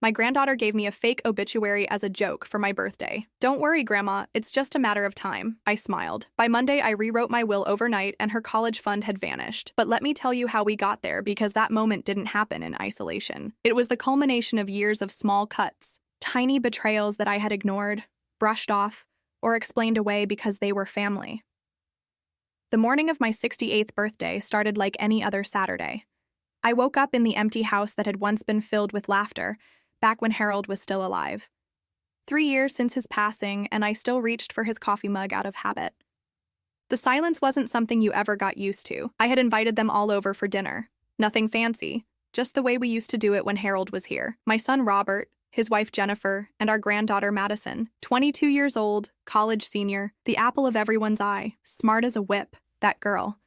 My granddaughter gave me a fake obituary as a joke for my birthday. Don't worry, Grandma, it's just a matter of time, I smiled. By Monday, I rewrote my will overnight and her college fund had vanished. But let me tell you how we got there, because that moment didn't happen in isolation. It was the culmination of years of small cuts, tiny betrayals that I had ignored, brushed off, or explained away because they were family. The morning of my 68th birthday started like any other Saturday. I woke up in the empty house that had once been filled with laughter, back when Harold was still alive. 3 years since his passing, and I still reached for his coffee mug out of habit. The silence wasn't something you ever got used to. I had invited them all over for dinner. Nothing fancy, just the way we used to do it when Harold was here. My son Robert, his wife Jennifer, and our granddaughter Madison, 22 years old, college senior, the apple of everyone's eye, smart as a whip, that girl.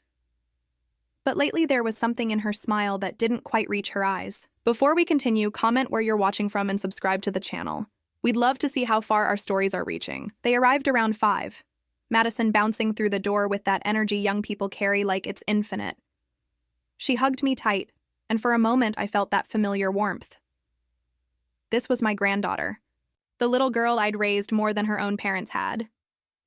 But lately there was something in her smile that didn't quite reach her eyes. Before we continue, comment where you're watching from and subscribe to the channel. We'd love to see how far our stories are reaching. They arrived around 5. Madison bouncing through the door with that energy young people carry like it's infinite. She hugged me tight, and for a moment I felt that familiar warmth. This was my granddaughter, the little girl I'd raised more than her own parents had.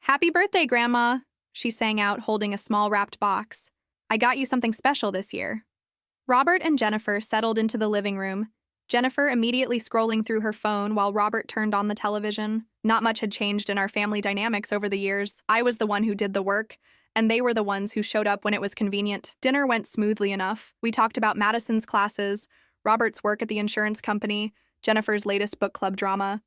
"Happy birthday, Grandma," she sang out, holding a small wrapped box. "I got you something special this year." Robert and Jennifer settled into the living room, Jennifer immediately scrolling through her phone while Robert turned on the television. Not much had changed in our family dynamics over the years. I was the one who did the work, and they were the ones who showed up when it was convenient. Dinner went smoothly enough. We talked about Madison's classes, Robert's work at the insurance company, Jennifer's latest book club drama.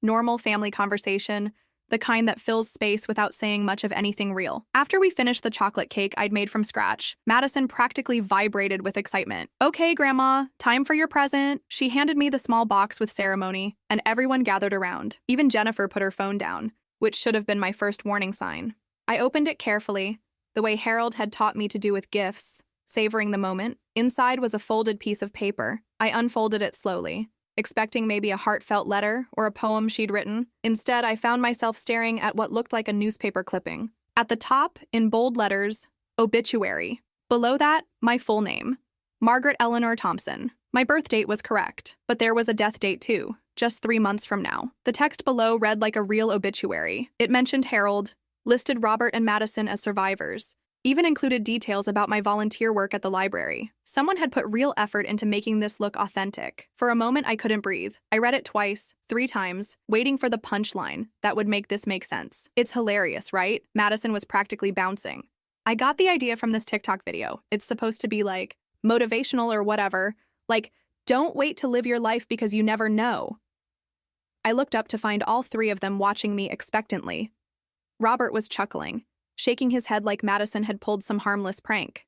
Normal family conversation, the kind that fills space without saying much of anything real. After we finished the chocolate cake I'd made from scratch, Madison practically vibrated with excitement. "Okay, Grandma, time for your present." She handed me the small box with ceremony, and everyone gathered around. Even Jennifer put her phone down, which should have been my first warning sign. I opened it carefully, the way Harold had taught me to do with gifts, savoring the moment. Inside was a folded piece of paper. I unfolded it slowly, expecting maybe a heartfelt letter or a poem she'd written. Instead, I found myself staring at what looked like a newspaper clipping. At the top, in bold letters, obituary. Below that, my full name, Margaret Eleanor Thompson. My birth date was correct, but there was a death date too, just 3 months from now. The text below read like a real obituary. It mentioned Harold, listed Robert and Madison as survivors, even included details about my volunteer work at the library. Someone had put real effort into making this look authentic. For a moment, I couldn't breathe. I read it twice, 3 times, waiting for the punchline that would make this make sense. "It's hilarious, right?" Madison was practically bouncing. "I got the idea from this TikTok video. It's supposed to be like motivational or whatever. Like, don't wait to live your life because you never know." I looked up to find all 3 of them watching me expectantly. Robert was chuckling, shaking his head like Madison had pulled some harmless prank.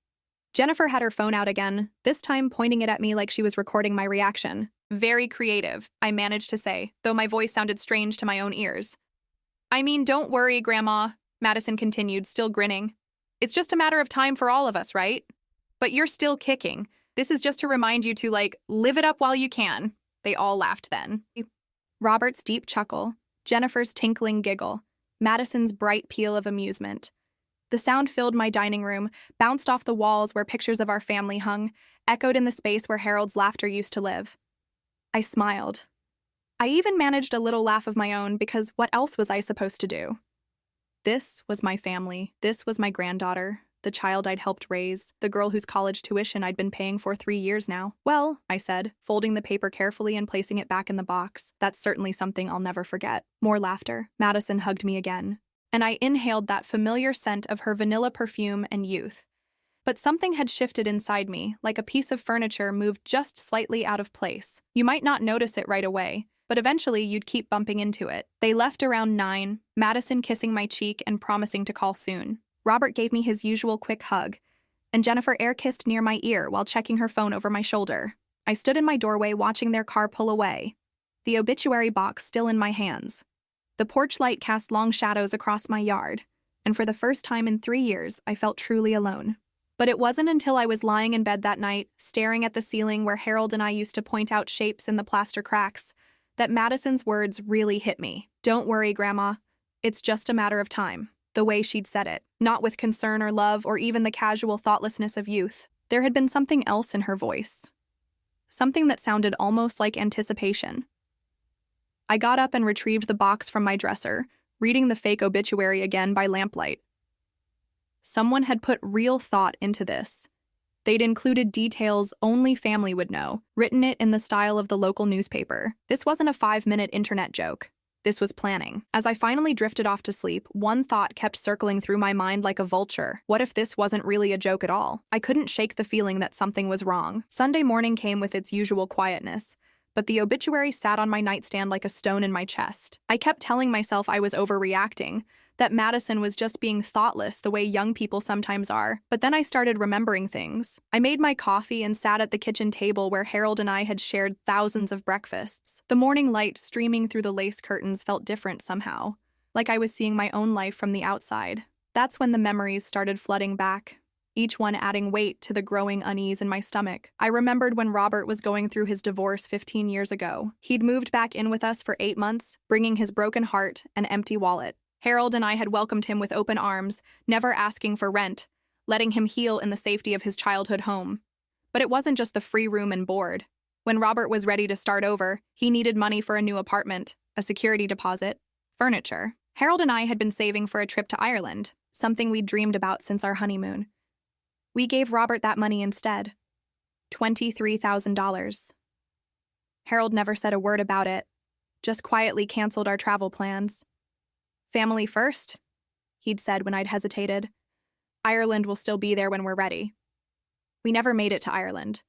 Jennifer had her phone out again, this time pointing it at me like she was recording my reaction. "Very creative," I managed to say, though my voice sounded strange to my own ears. "I mean, don't worry, Grandma," Madison continued, still grinning. "It's just a matter of time for all of us, right? But you're still kicking. This is just to remind you to, live it up while you can." They all laughed then. Robert's deep chuckle, Jennifer's tinkling giggle, Madison's bright peal of amusement. The sound filled my dining room, bounced off the walls where pictures of our family hung, echoed in the space where Harold's laughter used to live. I smiled. I even managed a little laugh of my own, because what else was I supposed to do? This was my family. This was my granddaughter, the child I'd helped raise, the girl whose college tuition I'd been paying for 3 years now. "Well," I said, folding the paper carefully and placing it back in the box, "that's certainly something I'll never forget." More laughter. Madison hugged me again, and I inhaled that familiar scent of her vanilla perfume and youth. But something had shifted inside me, like a piece of furniture moved just slightly out of place. You might not notice it right away, but eventually you'd keep bumping into it. They left around 9, Madison kissing my cheek and promising to call soon. Robert gave me his usual quick hug, and Jennifer air-kissed near my ear while checking her phone over my shoulder. I stood in my doorway watching their car pull away, the obituary box still in my hands. The porch light cast long shadows across my yard, and for the first time in 3 years, I felt truly alone. But it wasn't until I was lying in bed that night, staring at the ceiling where Harold and I used to point out shapes in the plaster cracks, that Madison's words really hit me. "Don't worry, Grandma. It's just a matter of time." The way she'd said it, not with concern or love or even the casual thoughtlessness of youth. There had been something else in her voice. something that sounded almost like anticipation. I got up and retrieved the box from my dresser, reading the fake obituary again by lamplight. Someone had put real thought into this. They'd included details only family would know, written it in the style of the local newspaper. This wasn't a 5-minute internet joke. This was planning. As I finally drifted off to sleep, one thought kept circling through my mind like a vulture. What if this wasn't really a joke at all? I couldn't shake the feeling that something was wrong. Sunday morning came with its usual quietness, but the obituary sat on my nightstand like a stone in my chest. I kept telling myself I was overreacting, that Madison was just being thoughtless the way young people sometimes are. But then I started remembering things. I made my coffee and sat at the kitchen table where Harold and I had shared thousands of breakfasts. The morning light streaming through the lace curtains felt different somehow, like I was seeing my own life from the outside. That's when the memories started flooding back, each one adding weight to the growing unease in my stomach. I remembered when Robert was going through his divorce 15 years ago. He'd moved back in with us for 8 months, bringing his broken heart and empty wallet. Harold and I had welcomed him with open arms, never asking for rent, letting him heal in the safety of his childhood home. But it wasn't just the free room and board. When Robert was ready to start over, he needed money for a new apartment, a security deposit, furniture. Harold and I had been saving for a trip to Ireland, something we'd dreamed about since our honeymoon. We gave Robert that money instead, $23,000. Harold never said a word about it, just quietly canceled our travel plans. Family first, he'd said when I'd hesitated. Ireland will still be there when we're ready. We never made it to Ireland.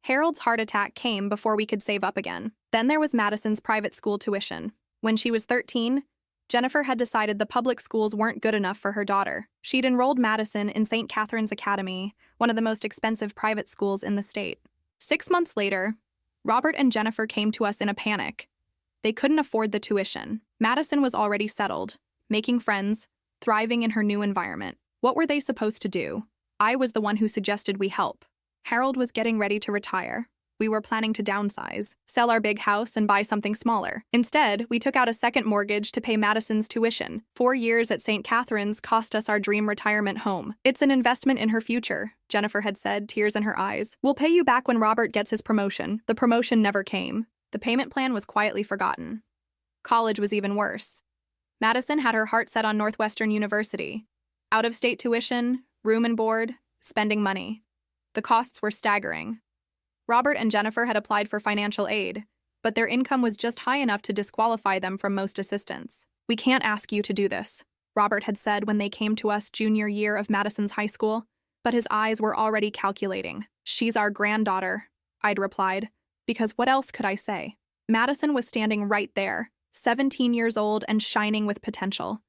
Harold's heart attack came before we could save up again. Then there was Madison's private school tuition. When she was 13, Jennifer had decided the public schools weren't good enough for her daughter. She'd enrolled Madison in St. Catherine's Academy, one of the most expensive private schools in the state. 6 months later, Robert and Jennifer came to us in a panic. They couldn't afford the tuition. Madison was already settled, making friends, thriving in her new environment. What were they supposed to do? I was the one who suggested we help. Harold was getting ready to retire. We were planning to downsize, sell our big house, and buy something smaller. Instead, we took out a second mortgage to pay Madison's tuition. 4 years at St. Catherine's cost us our dream retirement home. It's an investment in her future, Jennifer had said, tears in her eyes. We'll pay you back when Robert gets his promotion. The promotion never came. The payment plan was quietly forgotten. College was even worse. Madison had her heart set on Northwestern University. Out-of-state tuition, room and board, spending money. The costs were staggering. Robert and Jennifer had applied for financial aid, but their income was just high enough to disqualify them from most assistance. We can't ask you to do this, Robert had said when they came to us junior year of Madison's high school, but his eyes were already calculating. She's our granddaughter, I'd replied, because what else could I say? Madison was standing right there, 17 years old and shining with potential.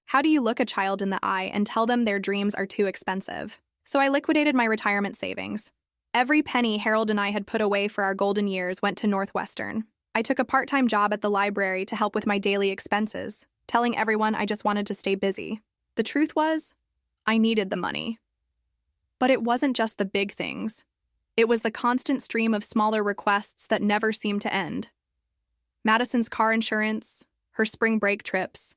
How do you look a child in the eye and tell them their dreams are too expensive? So I liquidated my retirement savings. Every penny Harold and I had put away for our golden years went to Northwestern. I took a part-time job at the library to help with my daily expenses, telling everyone I just wanted to stay busy. The truth was, I needed the money. But it wasn't just the big things. It was the constant stream of smaller requests that never seemed to end. Madison's car insurance, her spring break trips,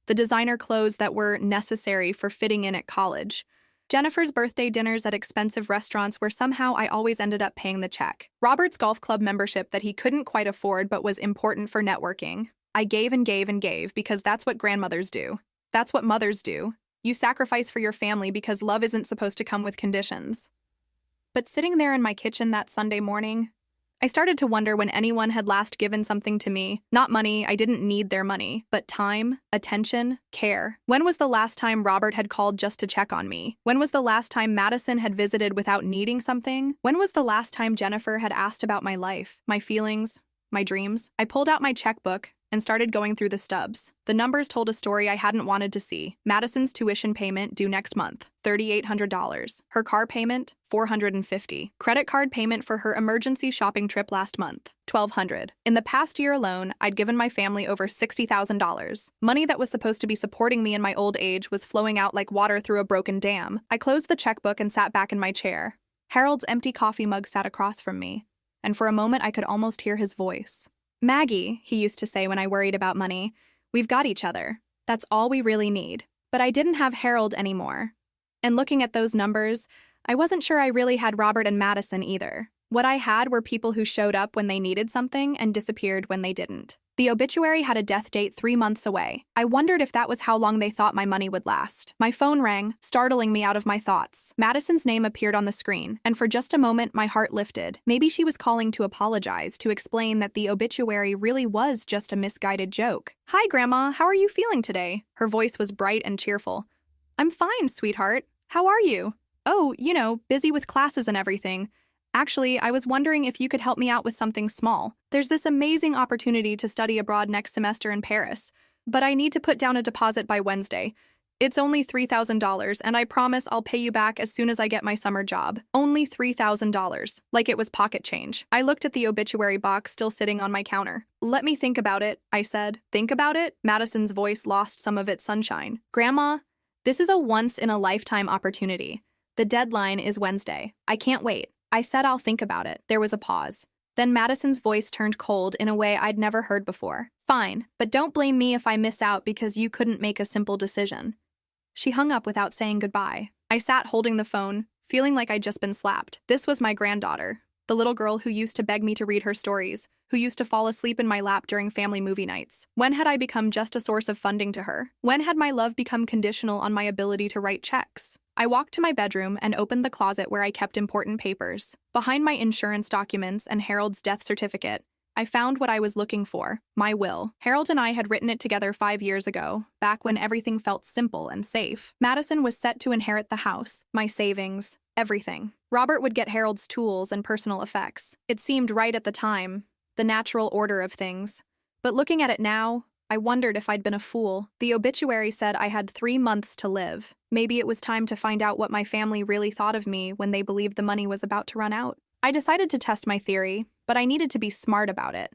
the designer clothes that were necessary for fitting in at college, Jennifer's birthday dinners at expensive restaurants where somehow I always ended up paying the check, Robert's golf club membership that he couldn't quite afford but was important for networking. I gave and gave and gave because that's what grandmothers do. That's what mothers do. You sacrifice for your family because love isn't supposed to come with conditions. But sitting there in my kitchen that Sunday morning, I started to wonder when anyone had last given something to me. Not money, I didn't need their money, but time, attention, care. When was the last time Robert had called just to check on me? When was the last time Madison had visited without needing something? When was the last time Jennifer had asked about my life, my feelings, my dreams? I pulled out my checkbook and started going through the stubs. The numbers told a story I hadn't wanted to see. Madison's tuition payment due next month, $3,800. Her car payment, $450. Credit card payment for her emergency shopping trip last month, $1,200. In the past year alone, I'd given my family over $60,000. Money that was supposed to be supporting me in my old age was flowing out like water through a broken dam. I closed the checkbook and sat back in my chair. Harold's empty coffee mug sat across from me, and for a moment I could almost hear his voice. Maggie, he used to say when I worried about money, we've got each other. That's all we really need. But I didn't have Harold anymore. And looking at those numbers, I wasn't sure I really had Robert and Madison either. What I had were people who showed up when they needed something and disappeared when they didn't. The obituary had a death date 3 months away. I wondered if that was how long they thought my money would last. My phone rang, startling me out of my thoughts. Madison's name appeared on the screen, and for just a moment my heart lifted. Maybe she was calling to apologize, to explain that the obituary really was just a misguided joke. "Hi, Grandma, how are you feeling today?" Her voice was bright and cheerful. "I'm fine, sweetheart. How are you?" "Oh, busy with classes and everything. Actually, I was wondering if you could help me out with something small. There's this amazing opportunity to study abroad next semester in Paris, but I need to put down a deposit by Wednesday. It's only $3,000, and I promise I'll pay you back as soon as I get my summer job." Only $3,000, like it was pocket change. I looked at the obituary box still sitting on my counter. "Let me think about it," I said. "Think about it?" Madison's voice lost some of its sunshine. "Grandma, this is a once-in-a-lifetime opportunity. The deadline is Wednesday. I can't wait." I said I'll think about it. There was a pause. Then Madison's voice turned cold in a way I'd never heard before. "Fine, but don't blame me if I miss out because you couldn't make a simple decision." She hung up without saying goodbye. I sat holding the phone, feeling like I'd just been slapped. This was my granddaughter, the little girl who used to beg me to read her stories, who used to fall asleep in my lap during family movie nights. When had I become just a source of funding to her? When had my love become conditional on my ability to write checks? I walked to my bedroom and opened the closet where I kept important papers. Behind my insurance documents and Harold's death certificate, I found what I was looking for, my will. Harold and I had written it together 5 years ago, back when everything felt simple and safe. Madison was set to inherit the house, my savings, everything. Robert would get Harold's tools and personal effects. It seemed right at the time, the natural order of things. But looking at it now, I wondered if I'd been a fool. The obituary said I had 3 months to live. Maybe it was time to find out what my family really thought of me when they believed the money was about to run out. I decided to test my theory, but I needed to be smart about it.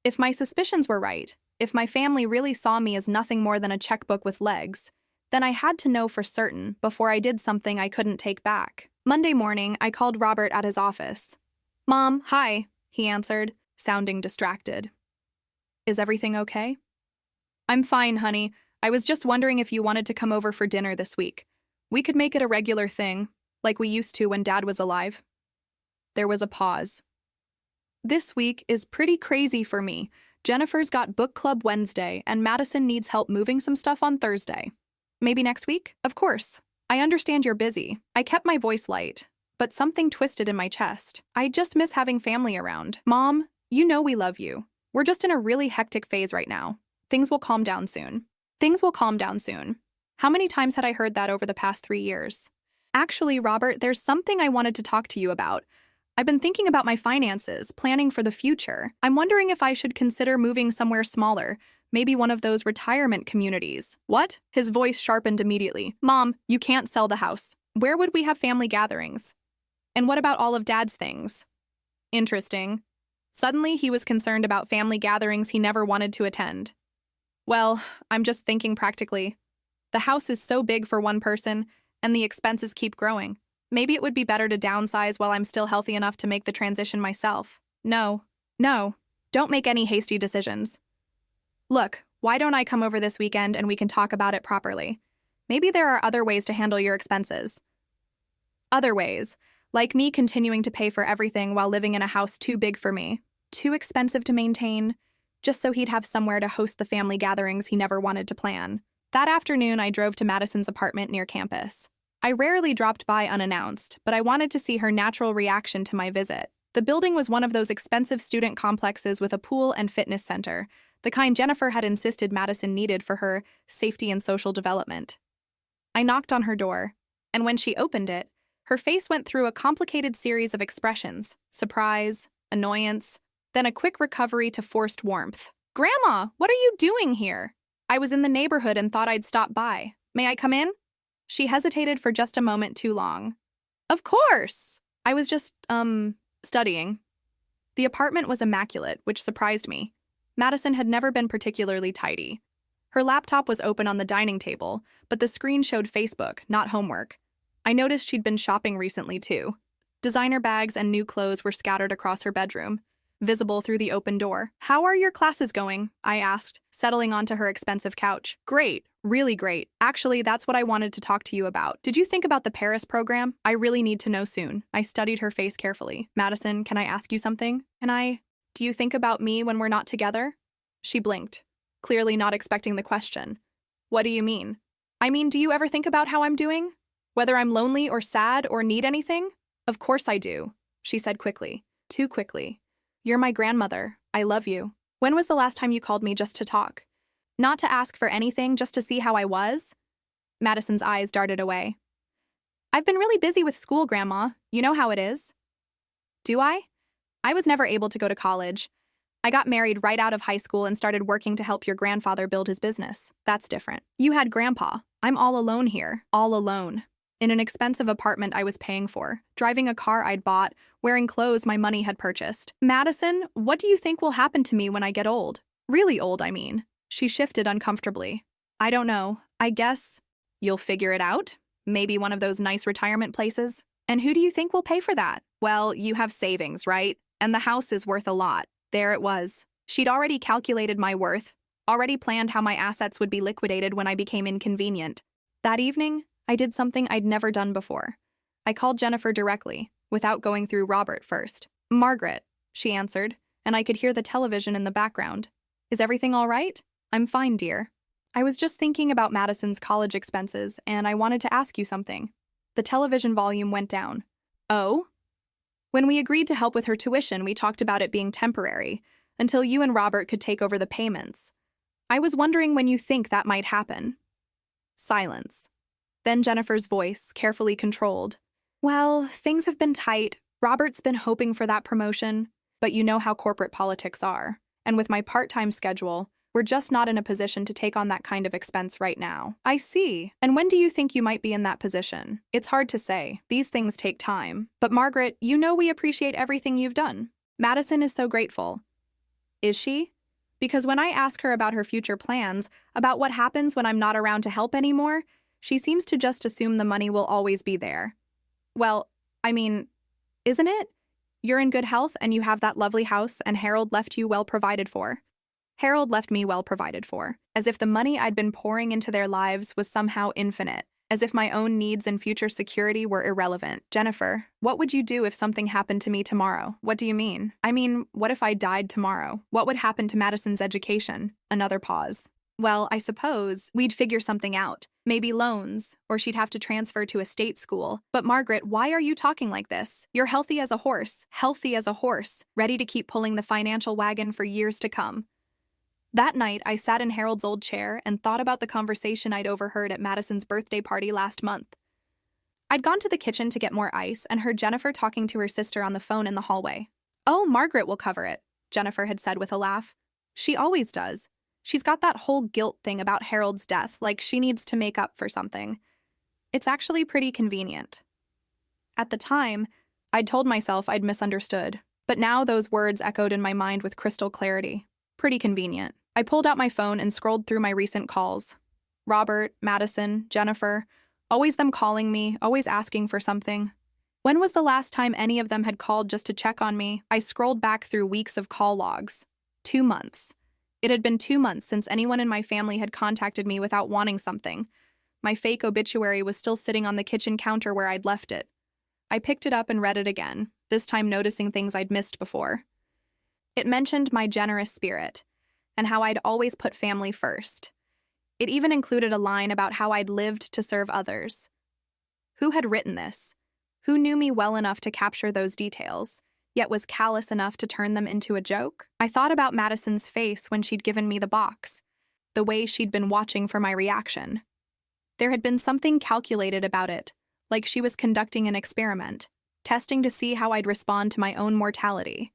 If my suspicions were right, if my family really saw me as nothing more than a checkbook with legs, then I had to know for certain before I did something I couldn't take back. Monday morning, I called Robert at his office. "Mom, hi," he answered, sounding distracted. "Is everything okay?" "I'm fine, honey. I was just wondering if you wanted to come over for dinner this week. We could make it a regular thing, like we used to when Dad was alive." There was a pause. "This week is pretty crazy for me. Jennifer's got book club Wednesday, and Madison needs help moving some stuff on Thursday. Maybe next week?" "Of course. I understand you're busy." I kept my voice light, but something twisted in my chest. I just miss having family around. "Mom, you know we love you. We're just in a really hectic phase right now. Things will calm down soon." Things will calm down soon. How many times had I heard that over the past 3 years? "Actually, Robert, there's something I wanted to talk to you about. I've been thinking about my finances, planning for the future. I'm wondering if I should consider moving somewhere smaller, maybe one of those retirement communities." "What?" His voice sharpened immediately. "Mom, you can't sell the house. Where would we have family gatherings? And what about all of Dad's things?" Interesting. Suddenly, he was concerned about family gatherings he never wanted to attend. "Well, I'm just thinking practically. The house is so big for one person, and the expenses keep growing. Maybe it would be better to downsize while I'm still healthy enough to make the transition myself." No, don't make any hasty decisions. "Look, why don't I come over this weekend and we can talk about it properly? Maybe there are other ways to handle your expenses." Other ways, like me continuing to pay for everything while living in a house too big for me, too expensive to maintain, just so he'd have somewhere to host the family gatherings he never wanted to plan. That afternoon, I drove to Madison's apartment near campus. I rarely dropped by unannounced, but I wanted to see her natural reaction to my visit. The building was one of those expensive student complexes with a pool and fitness center, the kind Jennifer had insisted Madison needed for her safety and social development. I knocked on her door, and when she opened it, her face went through a complicated series of expressions: surprise, annoyance, then a quick recovery to forced warmth. "Grandma, what are you doing here?" "I was in the neighborhood and thought I'd stop by. May I come in?" She hesitated for just a moment too long. "Of course! I was just, studying." The apartment was immaculate, which surprised me. Madison had never been particularly tidy. Her laptop was open on the dining table, but the screen showed Facebook, not homework. I noticed she'd been shopping recently, too. Designer bags and new clothes were scattered across her bedroom. visible through the open door. "How are your classes going?" I asked, settling onto her expensive couch. "Great. Really great. Actually, that's what I wanted to talk to you about. Did you think about the Paris program? I really need to know soon." I studied her face carefully. "Madison, can I ask you something? Do you think about me when we're not together?" She blinked, clearly not expecting the question. "What do you mean?" Do you ever think about how I'm doing? Whether I'm lonely or sad or need anything?" "Of course I do," she said quickly. Too quickly. "You're my grandmother. I love you. When was the last time you called me just to talk? Not to ask for anything, just to see how I was?" Madison's eyes darted away. "I've been really busy with school, Grandma. You know how it is." "Do I? I was never able to go to college. I got married right out of high school and started working to help your grandfather build his business. That's different. You had Grandpa. I'm all alone here. All alone. In an expensive apartment I was paying for, driving a car I'd bought, wearing clothes my money had purchased. Madison, what do you think will happen to me when I get old? Really old, I mean." She shifted uncomfortably. "I don't know. I guess you'll figure it out? Maybe one of those nice retirement places? And who do you think will pay for that? Well, you have savings, right? And the house is worth a lot." There it was. She'd already calculated my worth, already planned how my assets would be liquidated when I became inconvenient. That evening, I did something I'd never done before. I called Jennifer directly, without going through Robert first. "Margaret," she answered, and I could hear the television in the background. "Is everything all right?" "I'm fine, dear. I was just thinking about Madison's college expenses, and I wanted to ask you something." The television volume went down. "Oh?" "When we agreed to help with her tuition, we talked about it being temporary, until you and Robert could take over the payments. I was wondering when you think that might happen." Silence. Then Jennifer's voice, carefully controlled. "Well, things have been tight. Robert's been hoping for that promotion, but you know how corporate politics are. And with my part-time schedule, we're just not in a position to take on that kind of expense right now." "I see. And when do you think you might be in that position?" "It's hard to say. These things take time. But Margaret, you know we appreciate everything you've done." Madison is so grateful. Is she? Because when I ask her about her future plans, about what happens when I'm not around to help anymore, she seems to just assume the money will always be there. Well, isn't it? You're in good health and you have that lovely house and Harold left you well provided for. Harold left me well provided for, as if the money I'd been pouring into their lives was somehow infinite, as if my own needs and future security were irrelevant. "Jennifer, what would you do if something happened to me tomorrow?" "What do you mean?" What if I died tomorrow? What would happen to Madison's education?" Another pause. "Well, I suppose we'd figure something out. Maybe loans, or she'd have to transfer to a state school. But Margaret, why are you talking like this? You're healthy as a horse, ready to keep pulling the financial wagon for years to come." That night, I sat in Harold's old chair and thought about the conversation I'd overheard at Madison's birthday party last month. I'd gone to the kitchen to get more ice and heard Jennifer talking to her sister on the phone in the hallway. "Oh, Margaret will cover it," Jennifer had said with a laugh. "She always does. She's got that whole guilt thing about Harold's death, like she needs to make up for something. It's actually pretty convenient." At the time, I'd told myself I'd misunderstood, but now those words echoed in my mind with crystal clarity. Pretty convenient. I pulled out my phone and scrolled through my recent calls. Robert, Madison, Jennifer, always them calling me, always asking for something. When was the last time any of them had called just to check on me? I scrolled back through weeks of call logs. 2 months. It had been 2 months since anyone in my family had contacted me without wanting something. My fake obituary was still sitting on the kitchen counter where I'd left it. I picked it up and read it again, this time noticing things I'd missed before. It mentioned my generous spirit, and how I'd always put family first. It even included a line about how I'd lived to serve others. Who had written this? Who knew me well enough to capture those details, yet was callous enough to turn them into a joke? I thought about Madison's face when she'd given me the box, the way she'd been watching for my reaction. There had been something calculated about it, like she was conducting an experiment, testing to see how I'd respond to my own mortality,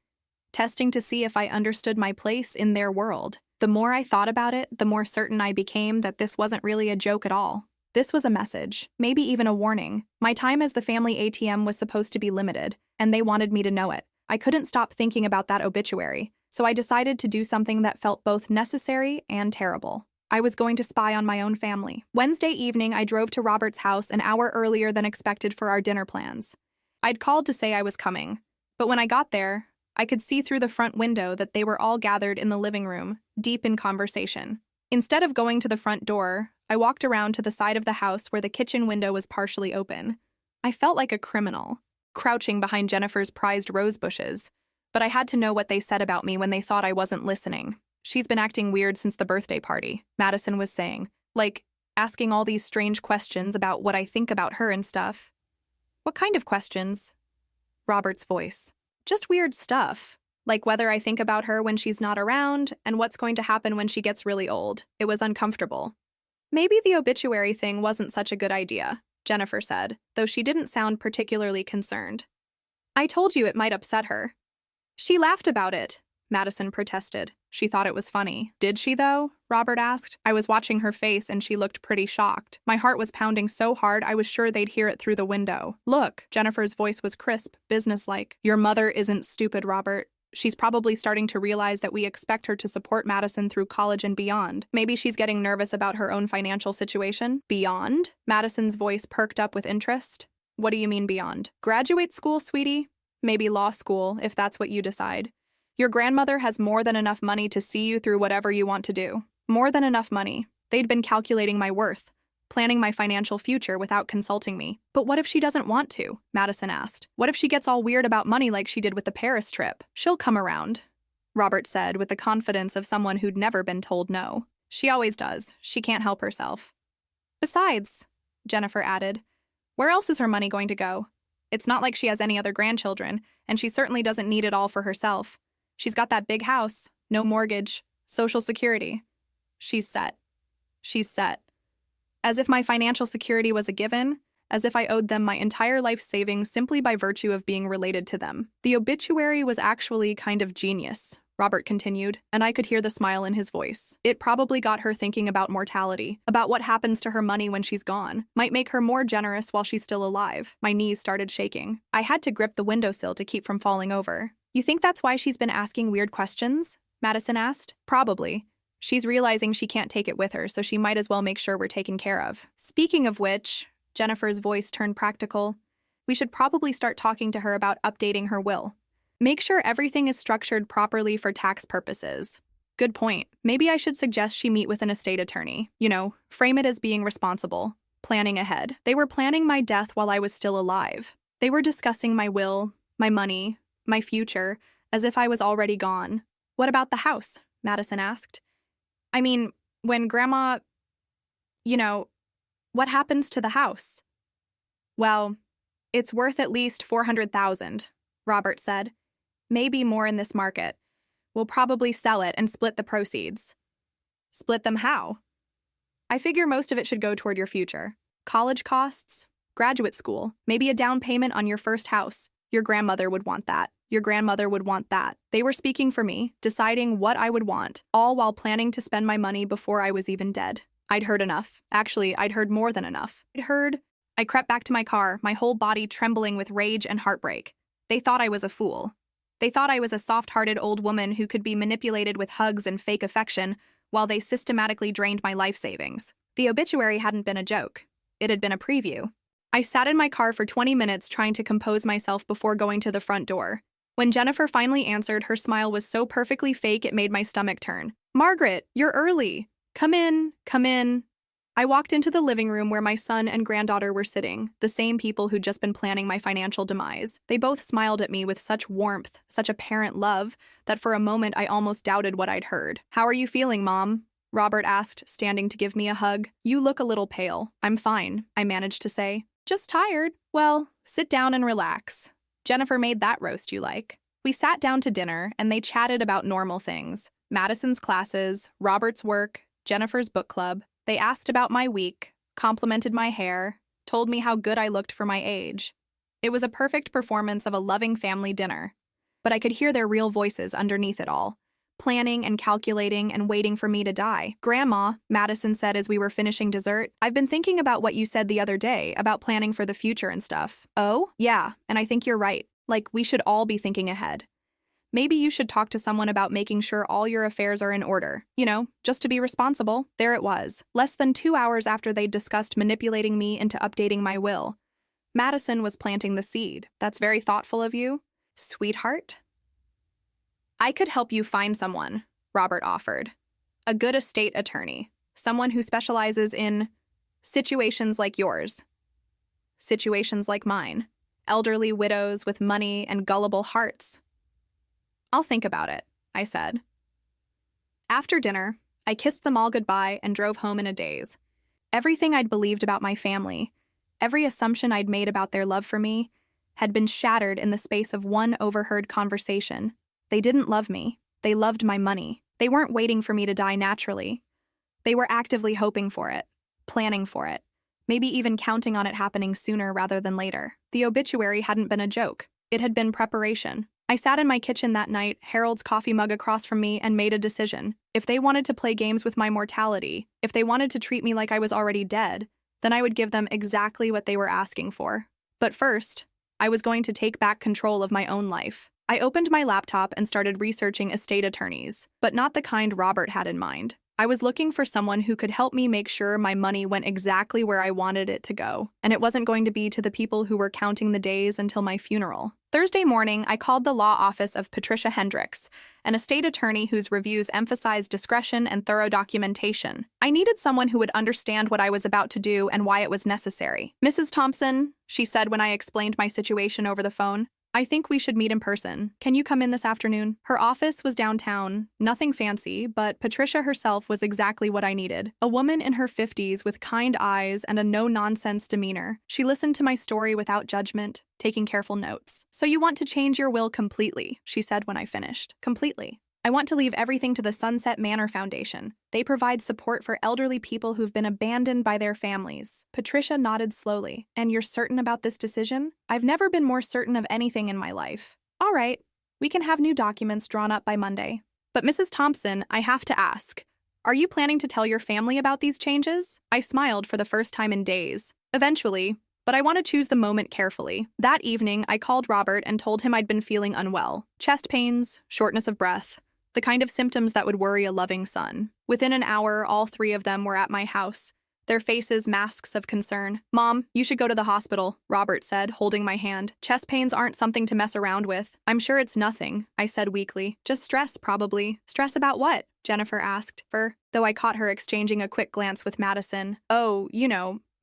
testing to see if I understood my place in their world. The more I thought about it, the more certain I became that this wasn't really a joke at all. This was a message, maybe even a warning. My time as the family ATM was supposed to be limited, and they wanted me to know it. I couldn't stop thinking about that obituary, so I decided to do something that felt both necessary and terrible. I was going to spy on my own family. Wednesday evening, I drove to Robert's house an hour earlier than expected for our dinner plans. I'd called to say I was coming, but when I got there, I could see through the front window that they were all gathered in the living room, deep in conversation. Instead of going to the front door, I walked around to the side of the house where the kitchen window was partially open. I felt like a criminal, crouching behind Jennifer's prized rose bushes, but I had to know what they said about me when they thought I wasn't listening. She's been acting weird since the birthday party, Madison was saying, like asking all these strange questions about what I think about her and stuff. What kind of questions? Robert's voice. Just weird stuff, like whether I think about her when she's not around and what's going to happen when she gets really old. It was uncomfortable. Maybe the obituary thing wasn't such a good idea, Jennifer said, though she didn't sound particularly concerned. I told you it might upset her. She laughed about it, Madison protested. She thought it was funny. Did she, though? Robert asked. I was watching her face and she looked pretty shocked. My heart was pounding so hard I was sure they'd hear it through the window. Look, Jennifer's voice was crisp, businesslike. Your mother isn't stupid, Robert. She's probably starting to realize that we expect her to support Madison through college and beyond. Maybe she's getting nervous about her own financial situation. Beyond? Madison's voice perked up with interest. What do you mean beyond? Graduate school, sweetie? Maybe law school, if that's what you decide. Your grandmother has more than enough money to see you through whatever you want to do. More than enough money. They'd been calculating my worth, planning my financial future without consulting me. But what if she doesn't want to? Madison asked. What if she gets all weird about money like she did with the Paris trip? She'll come around, Robert said with the confidence of someone who'd never been told no. She always does. She can't help herself. Besides, Jennifer added, where else is her money going to go? It's not like she has any other grandchildren, and she certainly doesn't need it all for herself. She's got that big house, no mortgage, Social Security. She's set. She's set. As if my financial security was a given, as if I owed them my entire life savings simply by virtue of being related to them. The obituary was actually kind of genius, Robert continued, and I could hear the smile in his voice. It probably got her thinking about mortality, about what happens to her money when she's gone, might make her more generous while she's still alive. My knees started shaking. I had to grip the windowsill to keep from falling over. You think that's why she's been asking weird questions? Madison asked. Probably. She's realizing she can't take it with her, so she might as well make sure we're taken care of. Speaking of which, Jennifer's voice turned practical. We should probably start talking to her about updating her will. Make sure everything is structured properly for tax purposes. Good point. Maybe I should suggest she meet with an estate attorney. You know, frame it as being responsible, planning ahead. They were planning my death while I was still alive. They were discussing my will, my money, my future, as if I was already gone. What about the house? Madison asked. I mean, when Grandma... what happens to the house? Well, it's worth at least $400,000, Robert said. Maybe more in this market. We'll probably sell it and split the proceeds. Split them how? I figure most of it should go toward your future. College costs, graduate school, maybe a down payment on your first house. Your grandmother would want that. Your grandmother would want that. They were speaking for me, deciding what I would want, all while planning to spend my money before I was even dead. I'd heard enough. Actually, I'd heard more than enough. I crept back to my car, my whole body trembling with rage and heartbreak. They thought I was a fool. They thought I was a soft-hearted old woman who could be manipulated with hugs and fake affection while they systematically drained my life savings. The obituary hadn't been a joke. It had been a preview. I sat in my car for 20 minutes trying to compose myself before going to the front door. When Jennifer finally answered, her smile was so perfectly fake it made my stomach turn. Margaret, you're early. Come in, come in. I walked into the living room where my son and granddaughter were sitting, the same people who'd just been planning my financial demise. They both smiled at me with such warmth, such apparent love, that for a moment I almost doubted what I'd heard. How are you feeling, Mom? Robert asked, standing to give me a hug. You look a little pale. I'm fine, I managed to say. Just tired. Well, sit down and relax. Jennifer made that roast you like. We sat down to dinner, and they chatted about normal things. Madison's classes, Robert's work, Jennifer's book club. They asked about my week, complimented my hair, told me how good I looked for my age. It was a perfect performance of a loving family dinner. But I could hear their real voices underneath it all, planning and calculating and waiting for me to die. Grandma, Madison said as we were finishing dessert, I've been thinking about what you said the other day about planning for the future and stuff. Oh? Yeah, and I think you're right. Like, we should all be thinking ahead. Maybe you should talk to someone about making sure all your affairs are in order. Just to be responsible. There it was, less than 2 hours after they'd discussed manipulating me into updating my will. Madison was planting the seed. That's very thoughtful of you. Sweetheart? I could help you find someone, Robert offered. A good estate attorney, someone who specializes in situations like yours. Situations like mine. Elderly widows with money and gullible hearts. I'll think about it, I said. After dinner, I kissed them all goodbye and drove home in a daze. Everything I'd believed about my family, every assumption I'd made about their love for me, had been shattered in the space of one overheard conversation. They didn't love me. They loved my money. They weren't waiting for me to die naturally. They were actively hoping for it, planning for it, maybe even counting on it happening sooner rather than later. The obituary hadn't been a joke. It had been preparation. I sat in my kitchen that night, Harold's coffee mug across from me, and made a decision. If they wanted to play games with my mortality, if they wanted to treat me like I was already dead, then I would give them exactly what they were asking for. But first, I was going to take back control of my own life. I opened my laptop and started researching estate attorneys, but not the kind Robert had in mind. I was looking for someone who could help me make sure my money went exactly where I wanted it to go, and it wasn't going to be to the people who were counting the days until my funeral. Thursday morning, I called the law office of Patricia Hendricks, an estate attorney whose reviews emphasized discretion and thorough documentation. I needed someone who would understand what I was about to do and why it was necessary. "Mrs. Thompson," she said when I explained my situation over the phone, "I think we should meet in person. Can you come in this afternoon?" Her office was downtown, nothing fancy, but Patricia herself was exactly what I needed. A woman in her 50s with kind eyes and a no-nonsense demeanor. She listened to my story without judgment, taking careful notes. "So you want to change your will completely," she said when I finished. "Completely. I want to leave everything to the Sunset Manor Foundation. They provide support for elderly people who've been abandoned by their families." Patricia nodded slowly. "And you're certain about this decision?" "I've never been more certain of anything in my life." "All right, we can have new documents drawn up by Monday. But Mrs. Thompson, I have to ask, are you planning to tell your family about these changes?" I smiled for the first time in days. "Eventually, but I want to choose the moment carefully." That evening, I called Robert and told him I'd been feeling unwell. Chest pains, shortness of breath. The kind of symptoms that would worry a loving son. Within an hour, all three of them were at my house, their faces masks of concern. "Mom, you should go to the hospital," Robert said, holding my hand. "Chest pains aren't something to mess around with." "I'm sure it's nothing," I said weakly. "Just stress, probably." "Stress about what?" Jennifer asked, though I caught her exchanging a quick glance with Madison. "Oh,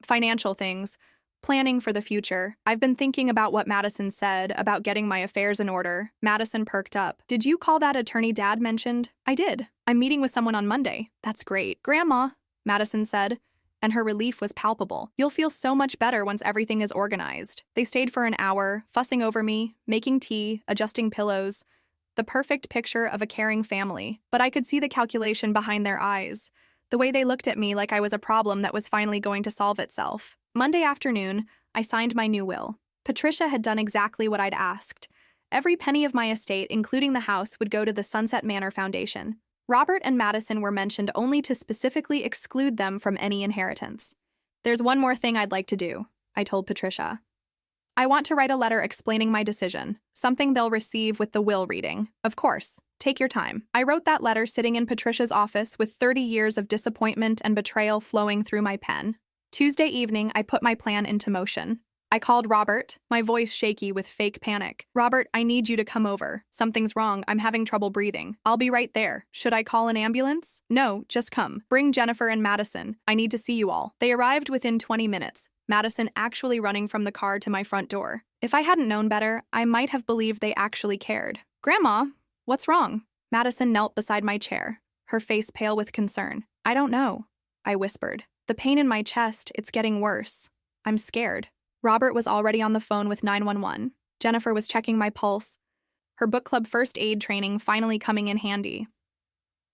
financial things. Planning for the future. I've been thinking about what Madison said about getting my affairs in order." Madison perked up. "Did you call that attorney Dad mentioned?" "I did. I'm meeting with someone on Monday." "That's great." "Grandma," Madison said, and her relief was palpable. "You'll feel so much better once everything is organized." They stayed for an hour, fussing over me, making tea, adjusting pillows. The perfect picture of a caring family. But I could see the calculation behind their eyes, the way they looked at me like I was a problem that was finally going to solve itself. Monday afternoon, I signed my new will. Patricia had done exactly what I'd asked. Every penny of my estate, including the house, would go to the Sunset Manor Foundation. Robert and Madison were mentioned only to specifically exclude them from any inheritance. "There's one more thing I'd like to do," I told Patricia. "I want to write a letter explaining my decision, something they'll receive with the will reading. Of course, take your time." I wrote that letter sitting in Patricia's office with 30 years of disappointment and betrayal flowing through my pen. Tuesday evening, I put my plan into motion. I called Robert, my voice shaky with fake panic. "Robert, I need you to come over. Something's wrong. I'm having trouble breathing." "I'll be right there." "Should I call an ambulance?" "No, just come. Bring Jennifer and Madison. I need to see you all." They arrived within 20 minutes, Madison actually running from the car to my front door. If I hadn't known better, I might have believed they actually cared. "Grandma, what's wrong?" Madison knelt beside my chair, her face pale with concern. "I don't know," I whispered. "The pain in my chest, it's getting worse. I'm scared." Robert was already on the phone with 911. Jennifer was checking my pulse, her book club first aid training finally coming in handy.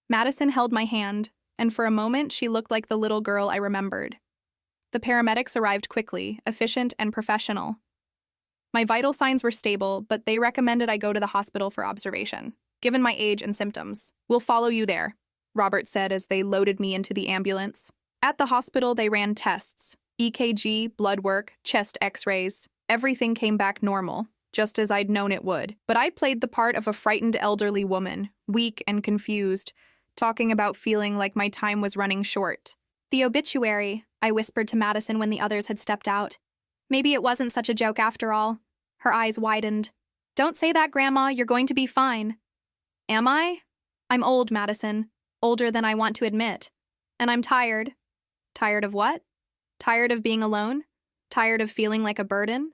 Madison held my hand, and for a moment she looked like the little girl I remembered. The paramedics arrived quickly, efficient and professional. My vital signs were stable, but they recommended I go to the hospital for observation, given my age and symptoms. "We'll follow you there," Robert said as they loaded me into the ambulance. At the hospital, they ran tests. EKG, blood work, chest x-rays. Everything came back normal, just as I'd known it would. But I played the part of a frightened elderly woman, weak and confused, talking about feeling like my time was running short. "The obituary," I whispered to Madison when the others had stepped out. Maybe it wasn't such a joke after all. Her eyes widened. "Don't say that, Grandma. You're going to be fine." Am I? I'm old, Madison. Older than I want to admit. And I'm tired. Tired of what? Tired of being alone? Tired of feeling like a burden?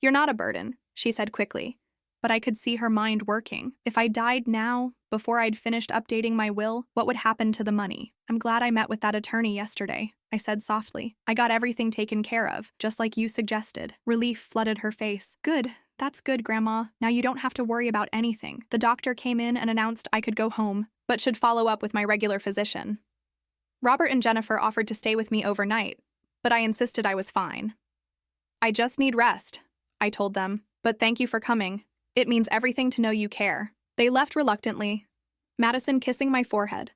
You're not a burden, she said quickly. But I could see her mind working. If I died now, before I'd finished updating my will, what would happen to the money? I'm glad I met with that attorney yesterday, I said softly. I got everything taken care of, just like you suggested. Relief flooded her face. Good. That's good, Grandma. Now you don't have to worry about anything. The doctor came in and announced I could go home, but should follow up with my regular physician. Robert and Jennifer offered to stay with me overnight, but I insisted I was fine. I just need rest, I told them, but thank you for coming. It means everything to know you care. They left reluctantly, Madison kissing my forehead,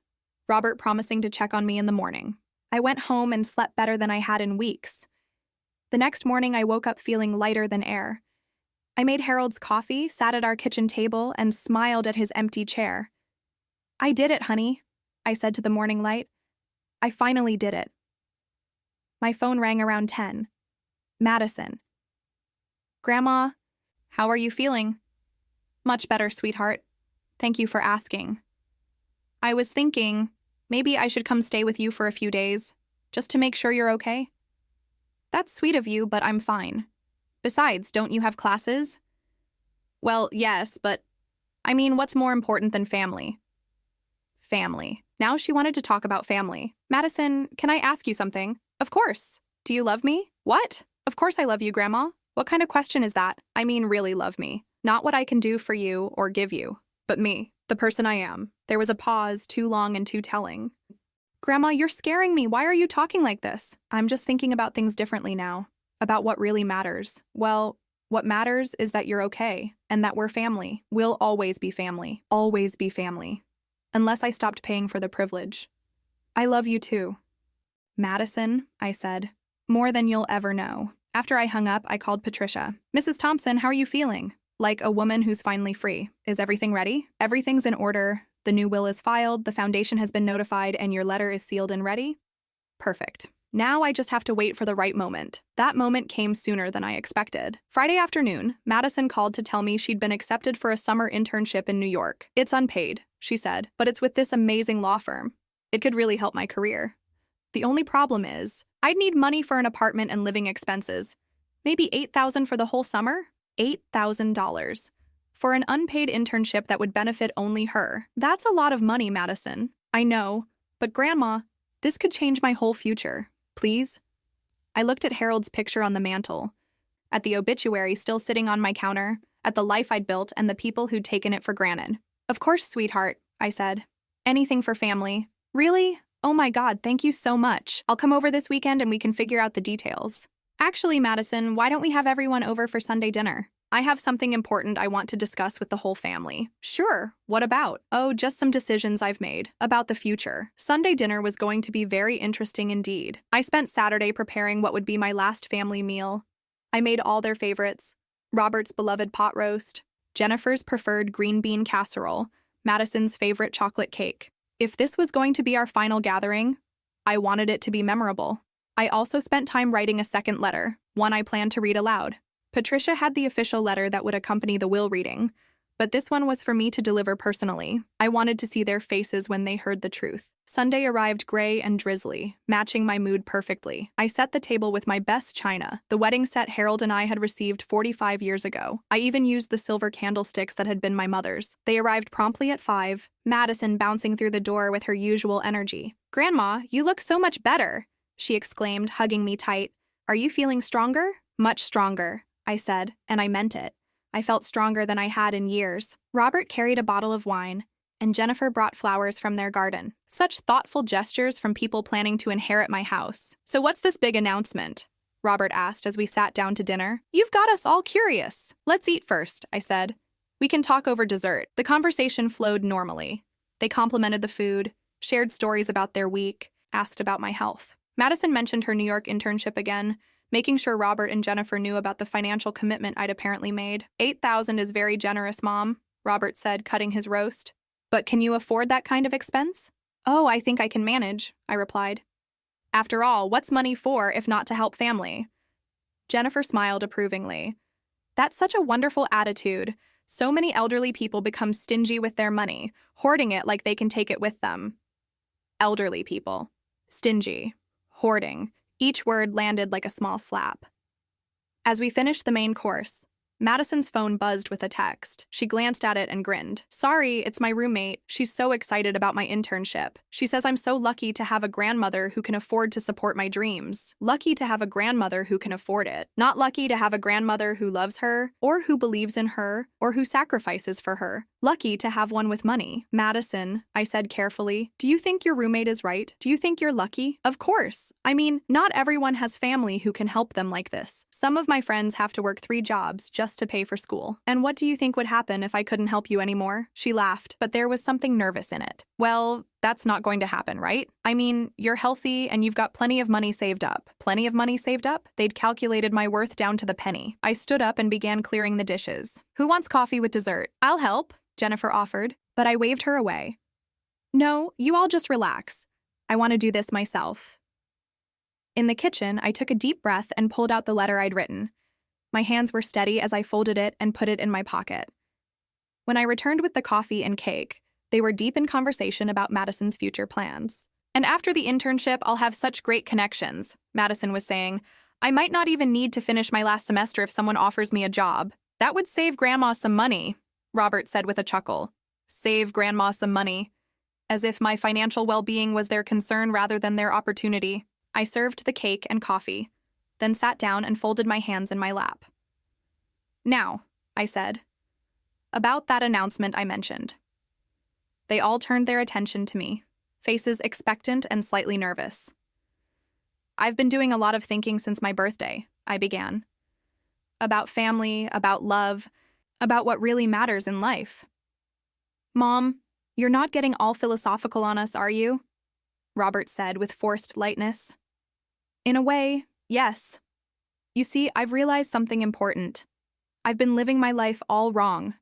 Robert promising to check on me in the morning. I went home and slept better than I had in weeks. The next morning, I woke up feeling lighter than air. I made Harold's coffee, sat at our kitchen table, and smiled at his empty chair. I did it, honey, I said to the morning light. I finally did it. My phone rang around 10. Madison. Grandma, how are you feeling? Much better, sweetheart. Thank you for asking. I was thinking, maybe I should come stay with you for a few days, just to make sure you're okay. That's sweet of you, but I'm fine. Besides, don't you have classes? Well, yes, but I mean, what's more important than family? Family. Now she wanted to talk about family. Madison, can I ask you something? Of course. Do you love me? What? Of course I love you, Grandma. What kind of question is that? I mean, really love me. Not what I can do for you or give you, but me, the person I am. There was a pause, too long and too telling. Grandma, you're scaring me. Why are you talking like this? I'm just thinking about things differently now, about what really matters. Well, what matters is that you're okay, and that we're family. We'll always be family. Always be family. Unless I stopped paying for the privilege. I love you too. Madison, I said, more than you'll ever know. After I hung up, I called Patricia. Mrs. Thompson, how are you feeling? Like a woman who's finally free. Is everything ready? Everything's in order. The new will is filed, the foundation has been notified, and your letter is sealed and ready? Perfect. Now I just have to wait for the right moment. That moment came sooner than I expected. Friday afternoon, Madison called to tell me she'd been accepted for a summer internship in New York. It's unpaid, she said, but it's with this amazing law firm. It could really help my career. The only problem is, I'd need money for an apartment and living expenses. Maybe $8,000 for the whole summer? $8,000. For an unpaid internship that would benefit only her. That's a lot of money, Madison. I know, but Grandma, this could change my whole future. Please? I looked at Harold's picture on the mantle, at the obituary still sitting on my counter, at the life I'd built and the people who'd taken it for granted. Of course, sweetheart, I said. Anything for family. Really? Oh my God, thank you so much. I'll come over this weekend and we can figure out the details. Actually, Madison, why don't we have everyone over for Sunday dinner? I have something important I want to discuss with the whole family. Sure, what about? Oh, just some decisions I've made about the future. Sunday dinner was going to be very interesting indeed. I spent Saturday preparing what would be my last family meal. I made all their favorites. Robert's beloved pot roast, Jennifer's preferred green bean casserole, Madison's favorite chocolate cake. If this was going to be our final gathering, I wanted it to be memorable. I also spent time writing a second letter, one I planned to read aloud. Patricia had the official letter that would accompany the will reading, but this one was for me to deliver personally. I wanted to see their faces when they heard the truth. Sunday arrived gray and drizzly, matching my mood perfectly. I set the table with my best china, the wedding set Harold and I had received 45 years ago. I even used the silver candlesticks that had been my mother's. They arrived promptly at 5, Madison bouncing through the door with her usual energy. Grandma, you look so much better, she exclaimed, hugging me tight. Are you feeling stronger? Much stronger, I said, and I meant it. I felt stronger than I had in years. Robert carried a bottle of wine, and Jennifer brought flowers from their garden. Such thoughtful gestures from people planning to inherit my house. So what's this big announcement? Robert asked as we sat down to dinner. You've got us all curious. Let's eat first, I said. We can talk over dessert. The conversation flowed normally. They complimented the food, shared stories about their week, asked about my health. Madison mentioned her New York internship again, making sure Robert and Jennifer knew about the financial commitment I'd apparently made. $8,000 is very generous, Mom, Robert said, cutting his roast. But can you afford that kind of expense? Oh, I think I can manage, I replied. After all, what's money for if not to help family? Jennifer smiled approvingly. That's such a wonderful attitude, So many elderly people become stingy with their money, hoarding it like they can take it with them. Elderly people. Stingy. Hoarding. Each word landed like a small slap. As we finished the main course, Madison's phone buzzed with a text. She glanced at it and grinned. "Sorry, it's my roommate. She's so excited about my internship. She says I'm so lucky to have a grandmother who can afford to support my dreams. Lucky to have a grandmother who can afford it. Not lucky to have a grandmother who loves her, or who believes in her, or who sacrifices for her. Lucky to have one with money." "Madison," I said carefully, "do you think your roommate is right? Do you think you're lucky?" "Of course. I mean, not everyone has family who can help them like this. Some of my friends have to work 3 jobs just to pay for school. And what do you think would happen if I couldn't help you anymore?" She laughed, but there was something nervous in it. "Well, that's not going to happen, right? I mean, you're healthy and you've got plenty of money saved up." Plenty of money saved up? They'd calculated my worth down to the penny. I stood up and began clearing the dishes. "Who wants coffee with dessert?" "I'll help," Jennifer offered, but I waved her away. "No, you all just relax. I want to do this myself." In the kitchen, I took a deep breath and pulled out the letter I'd written. My hands were steady as I folded it and put it in my pocket. When I returned with the coffee and cake, they were deep in conversation about Madison's future plans. "And after the internship, I'll have such great connections," Madison was saying. "I might not even need to finish my last semester if someone offers me a job. That would save Grandma some money," Robert said with a chuckle. "Save Grandma some money." As if my financial well-being was their concern rather than their opportunity. I served the cake and coffee, then sat down and folded my hands in my lap. "Now," I said, "about that announcement I mentioned." They all turned their attention to me, faces expectant and slightly nervous. "I've been doing a lot of thinking since my birthday," I began. "About family, about love, about what really matters in life." "Mom, you're not getting all philosophical on us, are you?" Robert said with forced lightness. "In a way, yes. You see, I've realized something important. I've been living my life all wrong."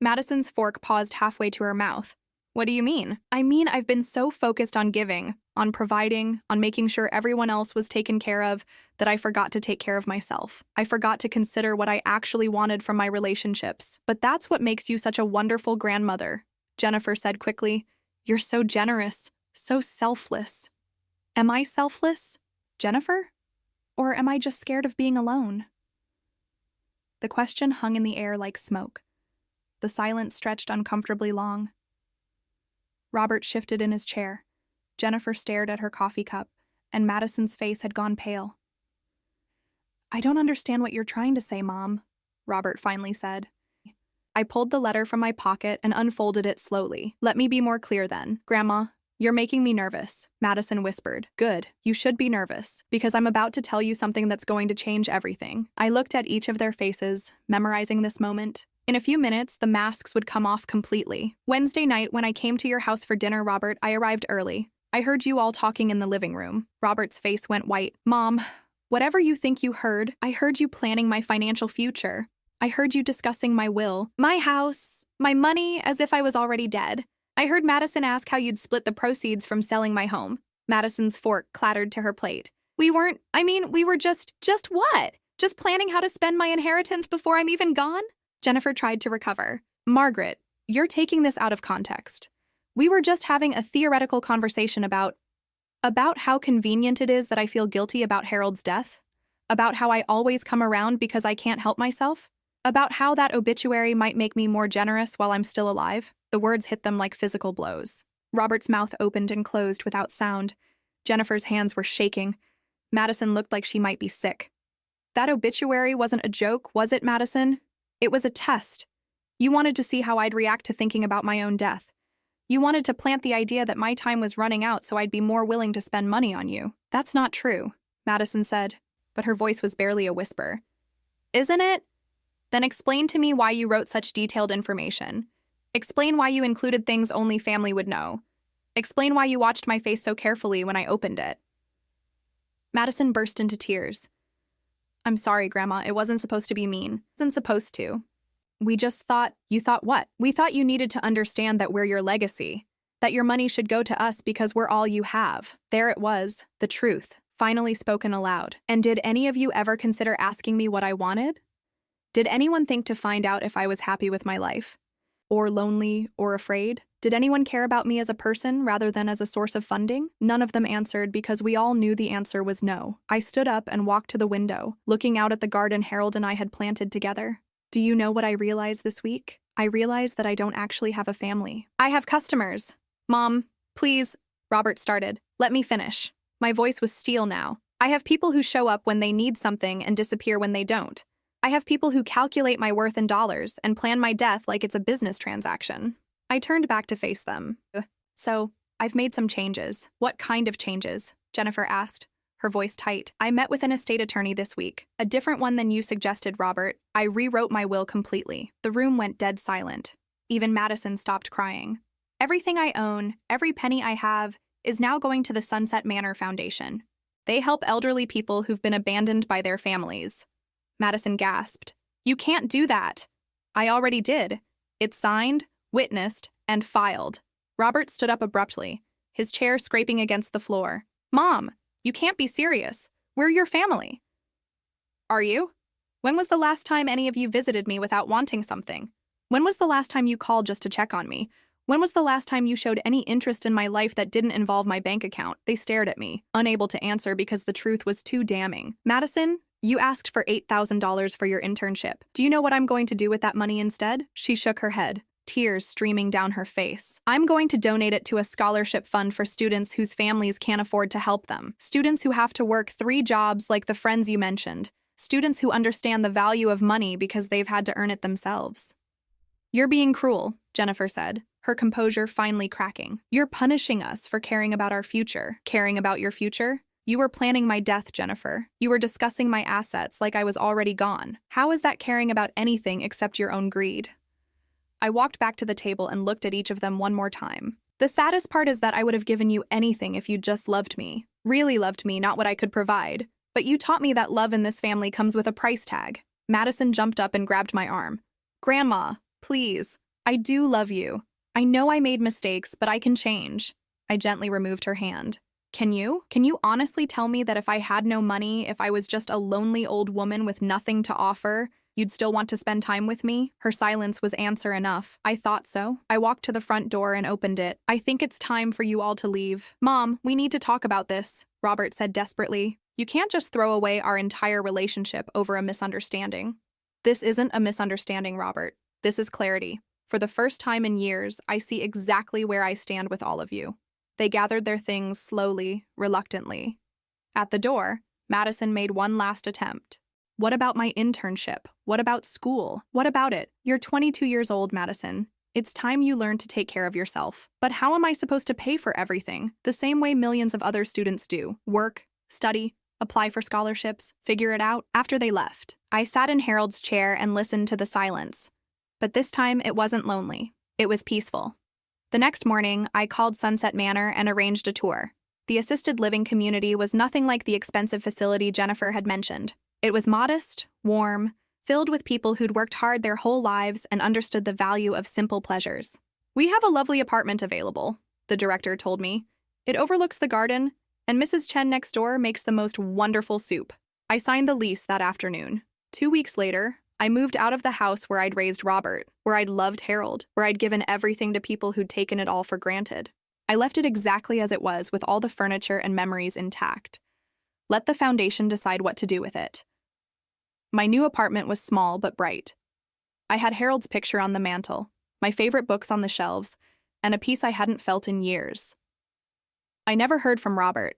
Madison's fork paused halfway to her mouth. "What do you mean?" "I mean, I've been so focused on giving, on providing, on making sure everyone else was taken care of, that I forgot to take care of myself. I forgot to consider what I actually wanted from my relationships. But that's what makes you such a wonderful grandmother," Jennifer said quickly. "You're so generous, so selfless." Am I selfless, Jennifer? Or am I just scared of being alone? The question hung in the air like smoke. The silence stretched uncomfortably long. Robert shifted in his chair. Jennifer stared at her coffee cup, and Madison's face had gone pale. "I don't understand what you're trying to say, Mom," Robert finally said. I pulled the letter from my pocket and unfolded it slowly. "Let me be more clear then. Grandma, you're making me nervous," Madison whispered. "Good. You should be nervous, because I'm about to tell you something that's going to change everything." I looked at each of their faces, memorizing this moment. In a few minutes, the masks would come off completely. "Wednesday night, when I came to your house for dinner, Robert, I arrived early. I heard you all talking in the living room." Robert's face went white. "Mom, whatever you think you heard, I heard you planning my financial future. I heard you discussing my will, my house, my money, as if I was already dead. I heard Madison ask how you'd split the proceeds from selling my home." Madison's fork clattered to her plate. We were just what? Just planning how to spend my inheritance before I'm even gone?" Jennifer tried to recover. "Margaret, you're taking this out of context. We were just having a theoretical conversation about how convenient it is that I feel guilty about Harold's death, about how I always come around because I can't help myself, about how that obituary might make me more generous while I'm still alive." The words hit them like physical blows. Robert's mouth opened and closed without sound. Jennifer's hands were shaking. Madison looked like she might be sick. "That obituary wasn't a joke, was it, Madison? It was a test. You wanted to see how I'd react to thinking about my own death. You wanted to plant the idea that my time was running out so I'd be more willing to spend money on you." "That's not true," Madison said, but her voice was barely a whisper. "Isn't it? Then explain to me why you wrote such detailed information. Explain why you included things only family would know. Explain why you watched my face so carefully when I opened it." Madison burst into tears. "I'm sorry, Grandma, it wasn't supposed to be mean. It wasn't supposed to. We just thought—" "You thought what?" "We thought you needed to understand that we're your legacy, that your money should go to us because we're all you have." There it was, the truth, finally spoken aloud. "And did any of you ever consider asking me what I wanted?" Did anyone think to find out if I was happy with my life? Or lonely or afraid? Did anyone care about me as a person rather than as a source of funding? None of them answered because we all knew the answer was no. I stood up and walked to the window, looking out at the garden Harold and I had planted together. Do you know what I realized this week? I realized that I don't actually have a family. I have customers. Mom, please, Robert started. Let me finish. My voice was steel now. I have people who show up when they need something and disappear when they don't. I have people who calculate my worth in dollars and plan my death like it's a business transaction. I turned back to face them. So, I've made some changes. What kind of changes? Jennifer asked, her voice tight. I met with an estate attorney this week. A different one than you suggested, Robert. I rewrote my will completely. The room went dead silent. Even Madison stopped crying. Everything I own, every penny I have, is now going to the Sunset Manor Foundation. They help elderly people who've been abandoned by their families. Madison gasped. You can't do that. I already did. It's signed, witnessed, and filed. Robert stood up abruptly, his chair scraping against the floor. Mom, you can't be serious. We're your family. Are you? When was the last time any of you visited me without wanting something? When was the last time you called just to check on me? When was the last time you showed any interest in my life that didn't involve my bank account? They stared at me, unable to answer because the truth was too damning. Madison, you asked for $8,000 for your internship. Do you know what I'm going to do with that money instead? She shook her head, tears streaming down her face. I'm going to donate it to a scholarship fund for students whose families can't afford to help them. Students who have to work 3 jobs like the friends you mentioned. Students who understand the value of money because they've had to earn it themselves. You're being cruel, Jennifer said, her composure finally cracking. You're punishing us for caring about our future. Caring about your future? You were planning my death, Jennifer. You were discussing my assets like I was already gone. How is that caring about anything except your own greed? I walked back to the table and looked at each of them one more time. The saddest part is that I would have given you anything if you just loved me. Really loved me, not what I could provide. But you taught me that love in this family comes with a price tag. Madison jumped up and grabbed my arm. Grandma, please. I do love you. I know I made mistakes, but I can change. I gently removed her hand. Can you? Can you honestly tell me that if I had no money, if I was just a lonely old woman with nothing to offer, you'd still want to spend time with me? Her silence was answer enough. I thought so. I walked to the front door and opened it. I think it's time for you all to leave. Mom, we need to talk about this, Robert said desperately. You can't just throw away our entire relationship over a misunderstanding. This isn't a misunderstanding, Robert. This is clarity. For the first time in years, I see exactly where I stand with all of you. They gathered their things slowly, reluctantly. At the door, Madison made one last attempt. What about my internship? What about school? What about it? You're 22 years old, Madison. It's time you learn to take care of yourself. But how am I supposed to pay for everything? The same way millions of other students do. Work, study, apply for scholarships, figure it out. After they left, I sat in Harold's chair and listened to the silence. But this time, it wasn't lonely. It was peaceful. The next morning, I called Sunset Manor and arranged a tour. The assisted living community was nothing like the expensive facility Jennifer had mentioned. It was modest, warm, filled with people who'd worked hard their whole lives and understood the value of simple pleasures. We have a lovely apartment available, the director told me. It overlooks the garden, and Mrs. Chen next door makes the most wonderful soup. I signed the lease that afternoon. 2 weeks later, I moved out of the house where I'd raised Robert, where I'd loved Harold, where I'd given everything to people who'd taken it all for granted. I left it exactly as it was with all the furniture and memories intact. Let the foundation decide what to do with it. My new apartment was small but bright. I had Harold's picture on the mantel, my favorite books on the shelves, and a peace I hadn't felt in years. I never heard from Robert,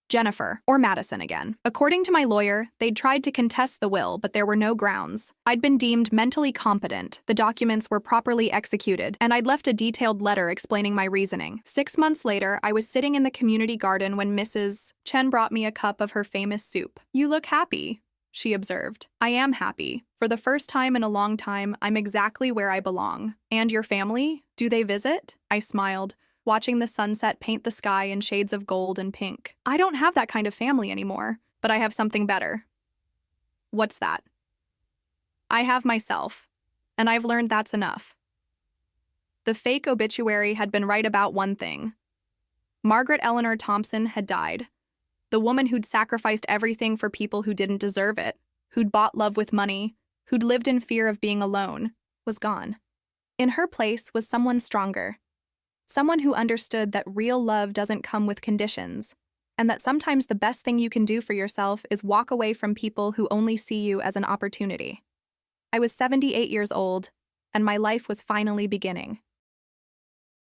Jennifer, or Madison again. According to my lawyer, they'd tried to contest the will, but there were no grounds. I'd been deemed mentally competent, the documents were properly executed, and I'd left a detailed letter explaining my reasoning. 6 months later, I was sitting in the community garden when Mrs. Chen brought me a cup of her famous soup. You look happy, she observed. I am happy. For the first time in a long time, I'm exactly where I belong. And your family? Do they visit? I smiled, watching the sunset paint the sky in shades of gold and pink. I don't have that kind of family anymore, but I have something better. What's that? I have myself, and I've learned that's enough. The fake obituary had been right about one thing. Margaret Thompson had died. The woman who'd sacrificed everything for people who didn't deserve it, who'd bought love with money, who'd lived in fear of being alone, was gone. In her place was someone stronger, someone who understood that real love doesn't come with conditions, and that sometimes the best thing you can do for yourself is walk away from people who only see you as an opportunity. I was 78 years old, and my life was finally beginning.